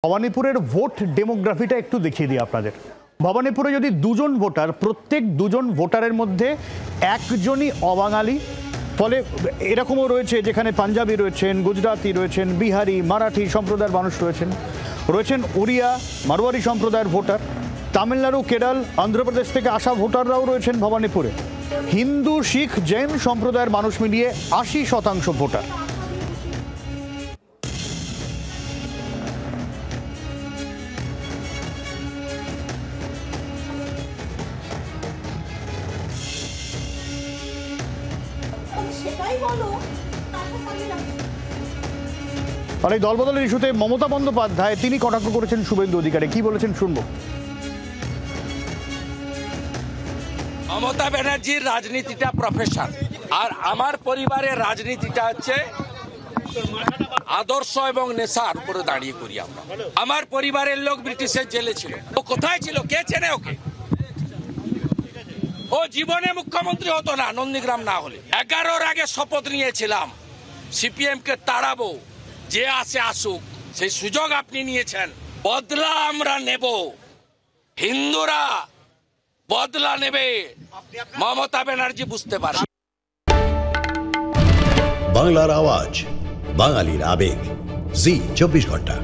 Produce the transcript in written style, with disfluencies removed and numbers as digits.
ভবানীপুরের vote ডেমোগ্রাফিটা একটু দেখিয়ে দিই আপনাদের। ভবানীপুরে যদি দুজন ভোটার, প্রত্যেক দুজন ভোটারের মধ্যে একজনই অবাঙালি, ফলে এরকমও রয়েছে যেখানে পাঞ্জাবি রয়েছেন, গুজরাতি রয়েছেন, বিহারি, মারাঠি সম্প্রদায়ের মানুষ রয়েছেন ওড়িয়া, মারোয়ারি সম্প্রদায়ের ভোটার, তামিলনাড়ু, কেরল, অন্ধ্রপ্রদেশ থেকে আসা ভোটাররাও রয়েছেন ভবানীপুরে। হিন্দু, শিখ, জৈন সম্প্রদায়ের মানুষ মিলিয়ে ৮০% ভোটার। আর এই দলবদলের ইস্যুতে মমতা বন্দ্যোপাধ্যায় তিনি কটাক্ষ করেছেন শুভেন্দু অধিকারী, কি বলেছেন শুনবো। মমতা ব্যানার্জির রাজনীতিটা প্রফেশন, আর আমার পরিবারের রাজনীতিটা হচ্ছে আদর্শ এবং নেশার উপরে দাঁড়িয়ে করি আমরা। আমার পরিবারের লোক ব্রিটিশের জেলে ছিল, ও কোথায় ছিল, কে চেনে ওকে? ও জীবনে মুখ্যমন্ত্রী হতো না নন্দীগ্রাম না হলে। 11-র আগে শপথ নিয়েছিলাম সিপিএম কে তাড়াবো, যে আসে আসুক। সেই সুযোগ আপনি নিয়েছেন, বদলা আমরা নেব, হিন্দুরা বদলা নেবে। মমতা ব্যানার্জি বুঝতে পারে। বাংলার আওয়াজ, বাঙালির আবেগ, জি 24 ঘন্টা।